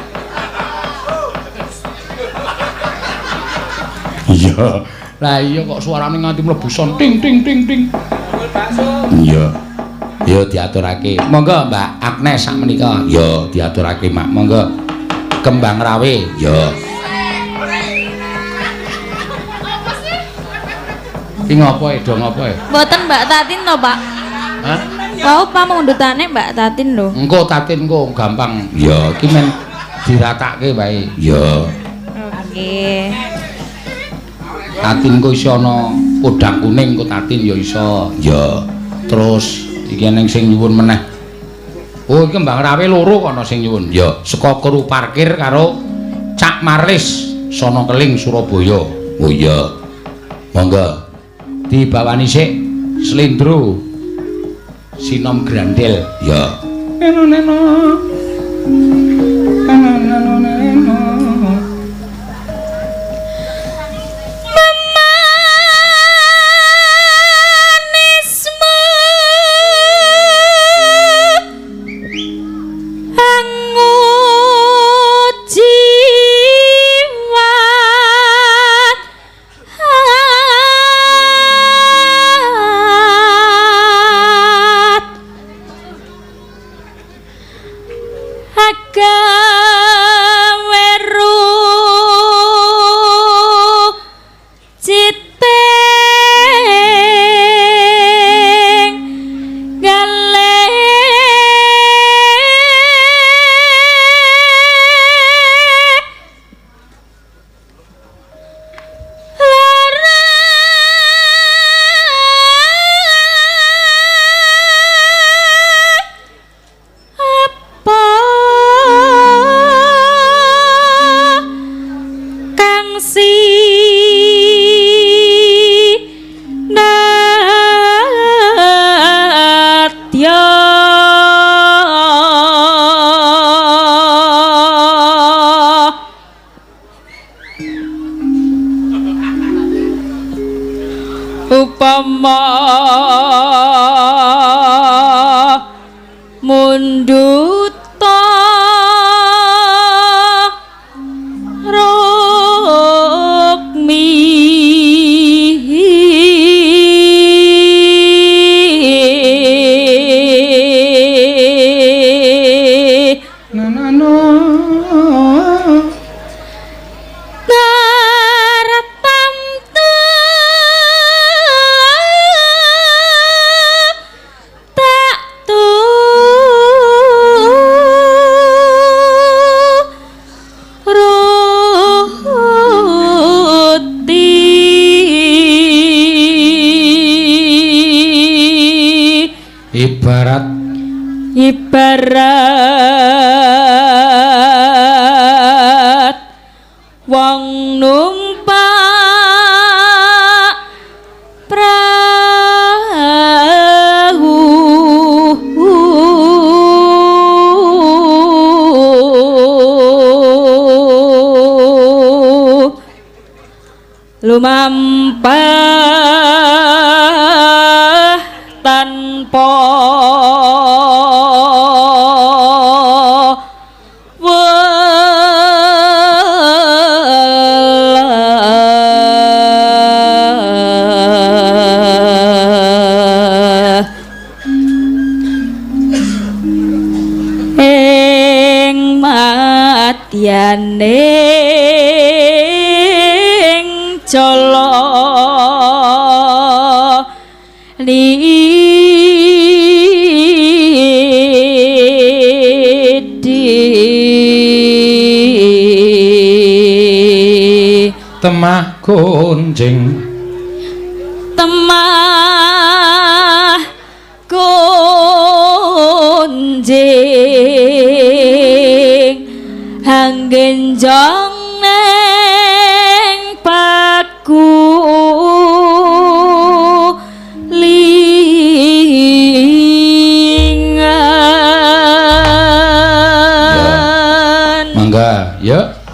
Iya. Lah iya kok suarane nganti mlebu son ting ting ting ting. Iya. Ya diaturake. Monggo Mbak Agnes sak menika. Ya diaturake Mak. Monggo. Kembang Rawe. Ya. Iki ngopo e, do ngopo e? Mboten Mbak Tatin to, Pak. Hah? Wau pamundhutane Mbak Tatin lho. Engko Tatin engko gampang. Ya, iki men diratakke wae. Ya. Oke. Tatin kok iso ana podang kuning kok Tatin ya iso. Ya. Terus iki ning sing nyuwun meneh. Oh, iki Kembang Rawe loro kono sing nyuwun. Ya, saka kru parkir karo Cak Marlis sono Keling Surabaya. Oh iya. Monggo. Dibawani sik Slendro Sinom Grandel. Ya. Neno. Upama munduta rokmi ibarat wong numpak perahu lumampah tanpa yaning colo lidi temah gonjing temah gonjing hanggenjong neng paku lingan mangga ya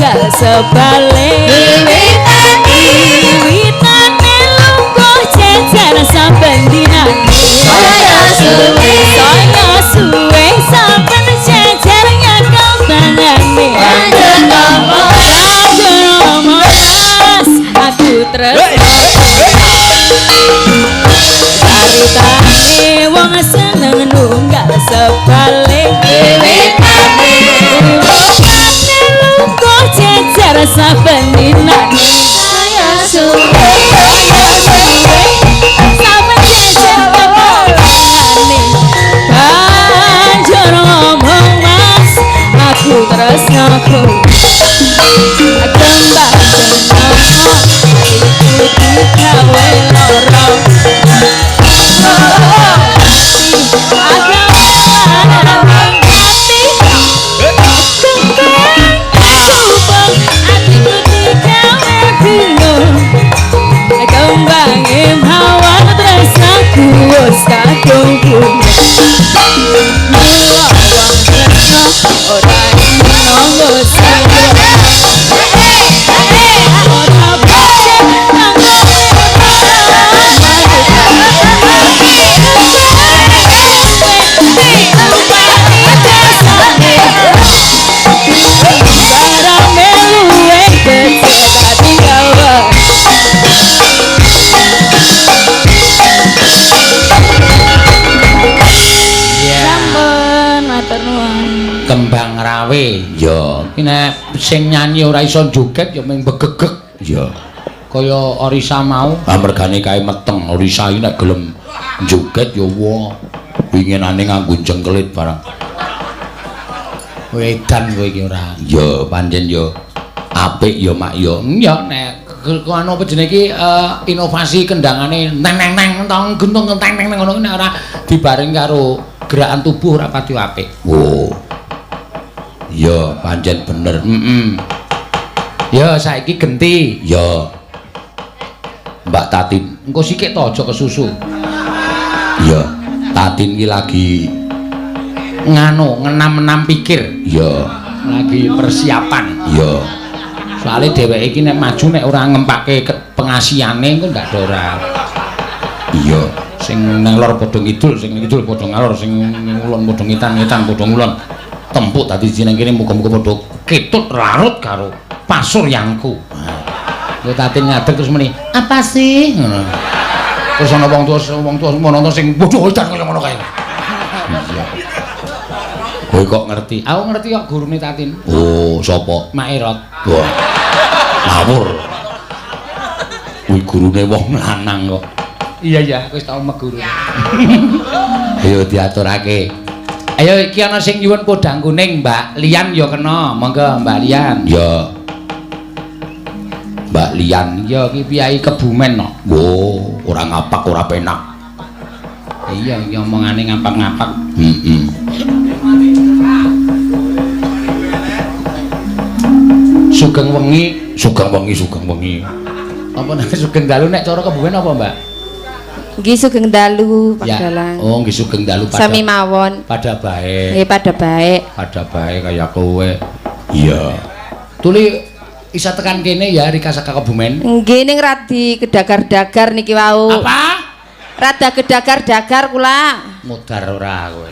nunggal sebalik wiwitane lungguh jejer saben dinane saya suwe saben jejer nyekel tangane mas aku tresno caritane wong seneng nunggal sebalik wiwitane lungguh jejer saben dinane saya suwe saben jejer tangane banjur ngomong mas aku tresno kowe kembang seneng iki gawe loro Kembang rawe ya nek sing nyanyi ora iso joget ya mung begegek ya kaya Orisa mau amargane kae meteng Orisa iki nek gelem joget ya wa winginane nganggo jengkelit barang wedan kowe iki ora ya pancen ya apik ya mak ya nek anu apa jenenge iki inovasi kendangane neng tong guntung neng ngono nek ora dibareng karo gerakan tubuh ora pati apik oh ya pancen bener ya saiki genti ya Mbak Tatin engko sithik to aja kesusu ya Tatin iki lagi ngenam-enam pikir ya lagi persiapan ya soalnya dheweke iki nek maju nek ora ngempake pengasiane engko ndak ora iya sing nang lor padha ngidul sing ngidul padha ngalor sing ngulon padha ngitan-ngitan padha ngulon tempuk tadi jeneng kene muga-muga padha ketut larut karo pasuryangku. Kowe Tatin ngadeg terus muni, "Apa sih?" ngono. Terus ana wong tuwa menonton sing bodho edan kaya ngono kae. Iya. Kowe kok ngerti? Aku ngerti kok gurune Tatin. Oh, sapa? Mak Erot. Wah. Ngawur. Kuwi gurune wong lanang kok. Iya, wis tau meguru. Ayo diaturake. Ayo iki ana sing nyuwun podang kuning, Mbak Lian ya kena. Monggo Mbak Lian. Ya. Mbak Lian ya iki piyai Kebumen kok. Oh, ora ngapak ora penak. Iya, iki omongane ngapak-ngapak. Sugeng wengi. Apa nek sugeng dalu nek cara Kebumen apa, Mbak? Nggih sugeng dalu Padalang. Oh, nggih sugeng dalu pada. Sami mawon. Pada baik. Nggih pada baik. Pada baik kaya kowe. Iya. Tuli isa tekan kene ya Rika saka Kebumen. Nggih ning radi kedagar-dagar niki wau. Apa? Rada kedagar-dagar kula. Mudar ora kowe.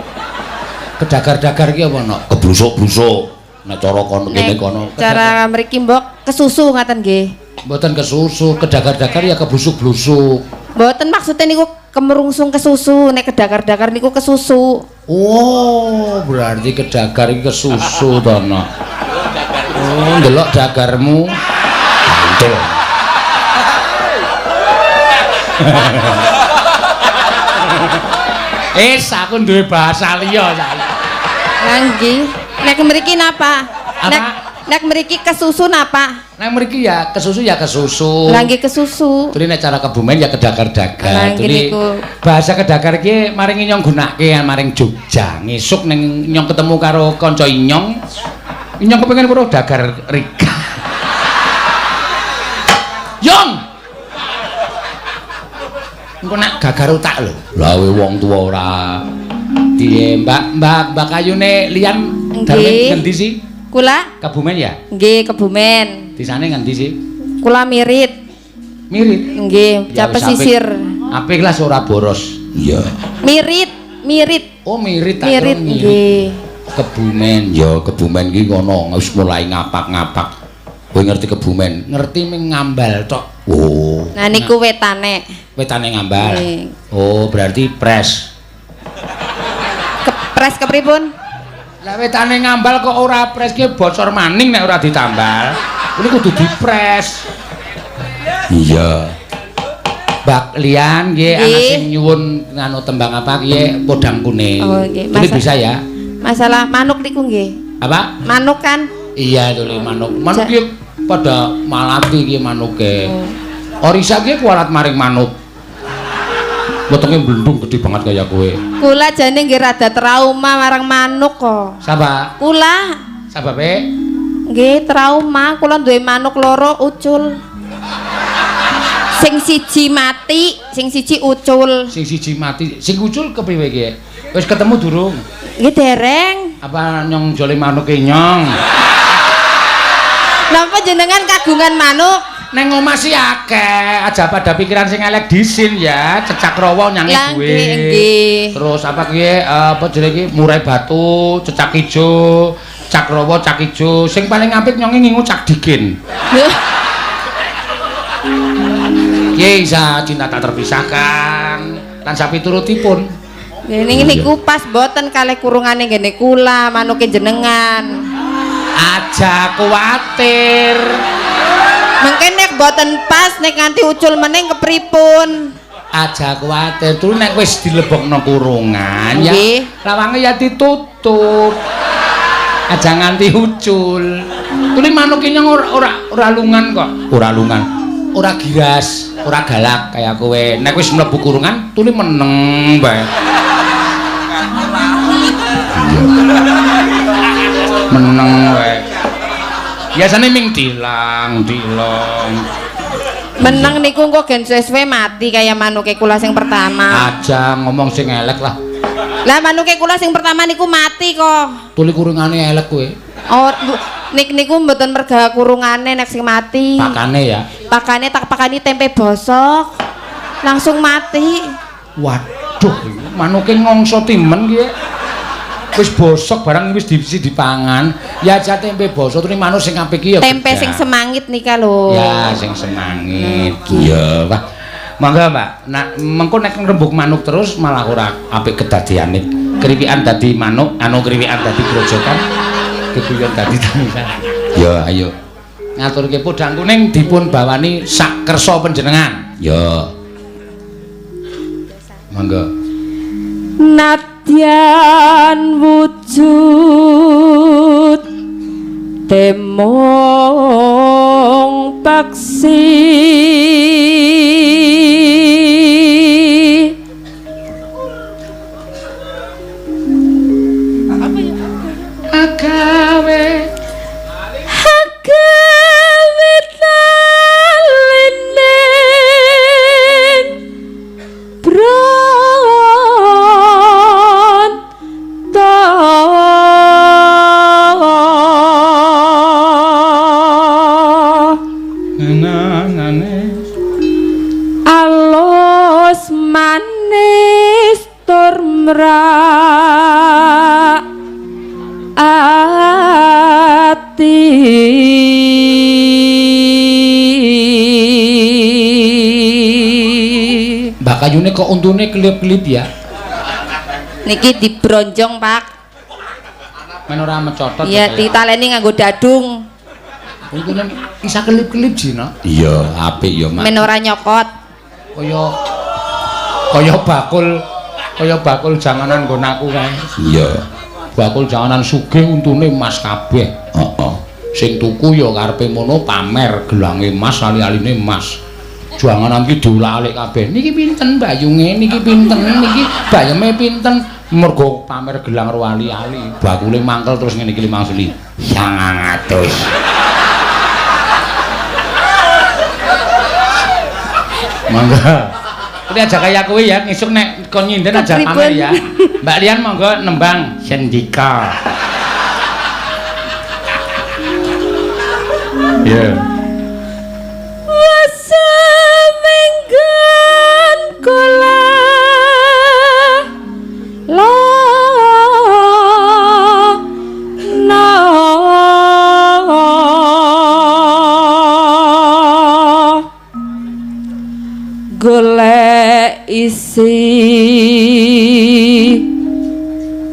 Kedagar-dagar iki apa nok? Kebrusuk-brusuk. Nek cara kono kene kono. Cara mriki mbok kesusu ngaten nggih. Mboten kesusu, kedagar-dagar ya keblusuk-blusuk. Mboten maksudnya niku kemerungsung kesusu, nek kedagar-dagar niku kesusu. Oh, berarti kedagar iki kesusu to, Nok. Oh, ndelok dagarmu. Mantul. Aku duwe bahasa liya saiki. Lah nggih, nek mriki napa? Nek mriki kesusu napa? Nek mriki ya kesusu ya kesusu. Lah nggih kesusu. Tuli nek cara Kebumen ya kedagar-dagar. Tuli bahasa kedagar iki maring inyong gunake maring Jogja. Ngesuk ning inyong ketemu karo kanca inyong. Inyong kepengin weruh dagar Rika. Yong. Engko nak gagar utak lho. Lah we wong tuwa ora. Piye Mbak Kayune Lian dalem ngendi sih? Kula Kebumen ya? nggih Kebumen. Disane ngendi sih? Kula Mirit. Mirit. Nggih, Ya, Ca wis Pesisir. Apik lah ora boros. Iya. Mirit. Oh, Mirit tak Mirit kira nggih. Kebumen. Ya, Kebumen ki kono wis mulai ngapak-ngapak. Kowe ngerti Kebumen? Ngerti ming ngambal tok. Oh. Nah niku wetane. Wetane ngambal. Nggih. Oh, berarti pres. Kepres kepripun? Lah wetane ngambal kok ora pres ki bocor maning nek ora ditambal. Ini kudu dipres. Iya. Mbak Lian nggih ana sing nyuwun nganu tembang apa ki podang kuning. Oh nggih. Ini bisa ya? Masalah manuk niku nggih. Apa? Manuk kan? Iya itu manuk. Manuk ki pada malati ki manuke. Orisa ki kualat maring manuk. Wetenge blendung gede banget kaya kowe. Kula jane nggih rada trauma marang manuk kok. Sapa? Kula. Sababe? Nggih trauma, kula duwe manuk loro ucul. Sing siji mati, sing siji ucul. Sing siji mati, sing ucul kepriwe ki? Wis ketemu durung? Nggih dereng. Apa nyong jole manuke nyong? Napa jenengan kagungan manuk? Neng omah sih akeh, aja pada pikiran sing elek disin ya, cecak rawa nyangi duwe. Nggih. Terus apa ki apa jenenge iki murai batu, cecak ijo, cak rawa, cak ijo. Sing paling apik nyonge ngingu cak dikin. Ye isa cinta tak terpisahkan lan sapiturutipun. Nggih niku pas boten kalih kurungane ngene kula manuke jenengan. Aja kuwatir. Mungkin nek boten pas nek nganti ucul meneng kepripun? Aja kuwatir, terus nek wis dilebokno kurungan ya lawange ya ditutup. Aja nganti ucul. Tuli manuke nyong ora lungan kok. Ora lungan. Ora giras, ora galak kaya kowe. Nek wis mlebu kurungan, tuli meneng bae. Meneng wae. Biasane ming dilong. Meneng niku engko gen suwe-suwe mati kaya manuke kula sing pertama. Aja ngomong sing elek lah. Lah manuke kula sing pertama niku mati kok. Tuli kurungane elek kowe. Oh, niku mboten merga kurungane nek sing mati. Pakane ya. Pakane tak pakani tempe bosok. Langsung mati. Waduh, manuke ngongso timen ki. Wis bosok barang wis dipangan. Ya aja tempe bosok terus manuk sing apik ki ya. Tempe sing semangit nika lho. Ya sing semangit. Iya, Pak. Monggo, Mbak. Nah, mengko nek rembug manuk terus malah ora apik kedadiane. Kriwikan dadi manuk, anu kriwikan dadi grojokan. Keguyon dadi tangsa. Ya, ayo. Ngaturke podang kuning dipun bawani sak kersa panjenengan. Ya. Monggo. Nadyan wujud temong paksi agawe talinen alus manis tur mrak ati Mbak Kayune kok untune kelip-kelip ya? Niki dibronjong, Pak. Men ora mecotot. Iya, ditaleni nganggo dadung. Untune isa kelip-kelip Jina. Iya, apik ya, Mak. Men ora nyokot. Kaya bakul janganan nggon aku kae. Iya. Bakul janganan sugih untune emas kabeh. Heeh. Sing tuku ya karepe mono pamer gelange emas, ali-aline emas. Janganan ki diulah-alik kabeh. Niki pinten bayunge? Niki pinten? Niki bayeme pinten? Mergo pamer gelang ro ali-ali. Bakule mangkel terus ngene iki 500. 900. Mangga. Kuwi aja kaya kowe ya, ngisuk nek kon nyinden aja pamer ya. Mbak Lian monggo nembang Sendika. Ya. Wasamenggan kula golek isi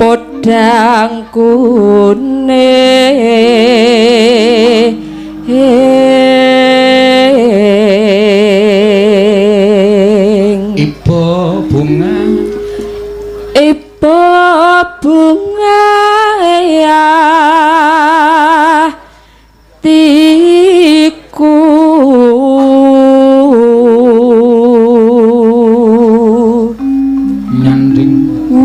podang kuning Ibu bunga ya tiku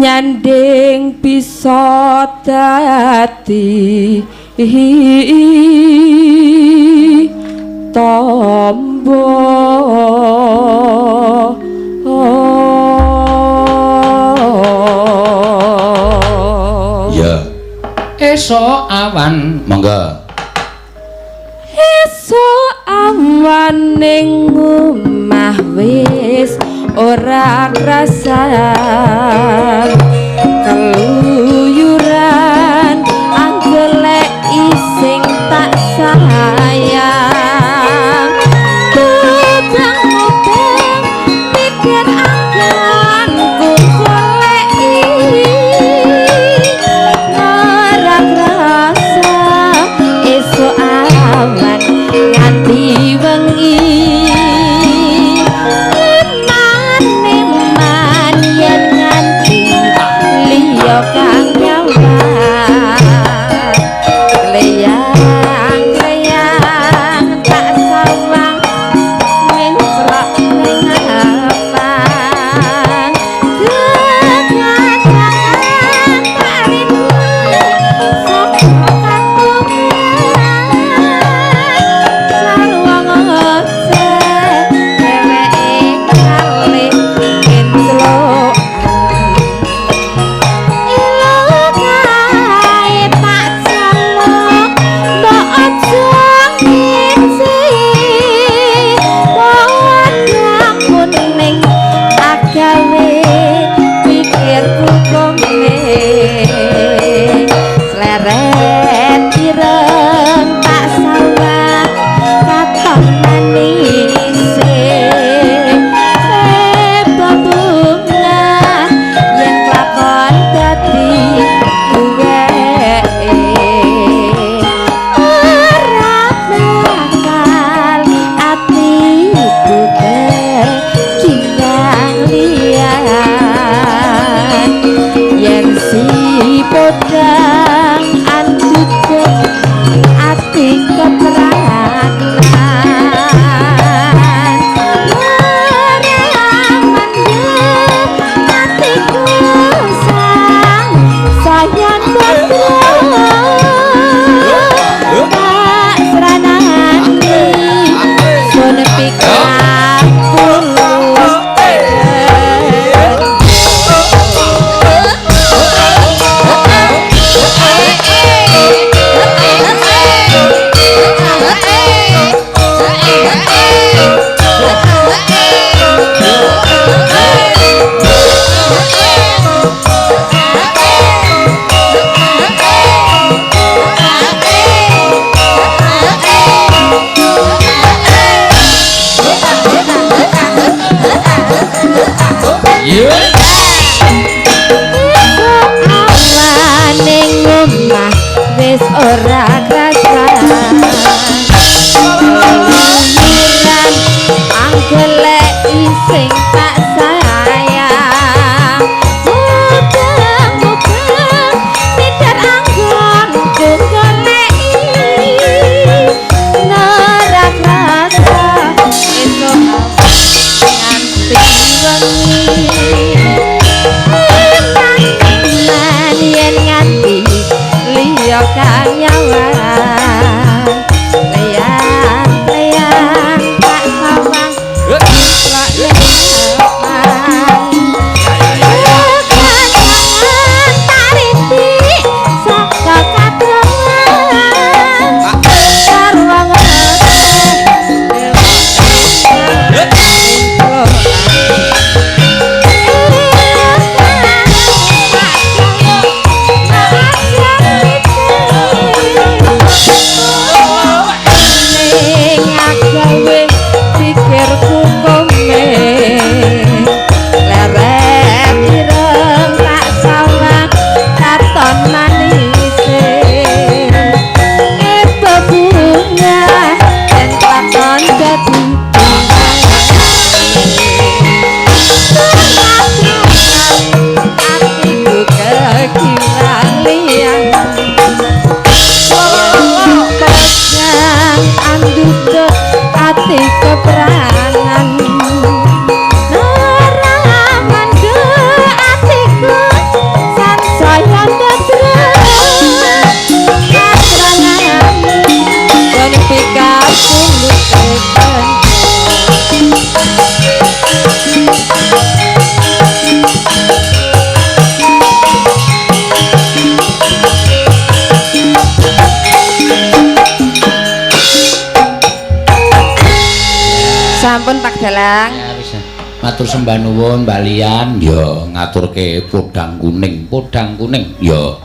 nyanding bisa dadi tombo ya esok awan monggo esok awan ning omah wis ora krasan keluyuran anggolek ising tak sayang mudeng pikir akan ku golek ora krasa esok awan nganti wengi kang nyawang leyang tak sawang mencrok ning harapan kekatangan tak rindu saka katungan sarwa ngece dheweke kalih kenclok ora krasan anggolek ising tak sayang mudeng-mudeng tidak anggon ku golek ora krasa esok nganti wengi yen nganti liya kang nyawang leyang tak sawang kok kekatangan tak rintik saka katungan sarwa ngece sampun Pak Dalang. Ya wis. Matur sembah nuwun Mbak Lian, ya ngaturke podang kuning. Ya.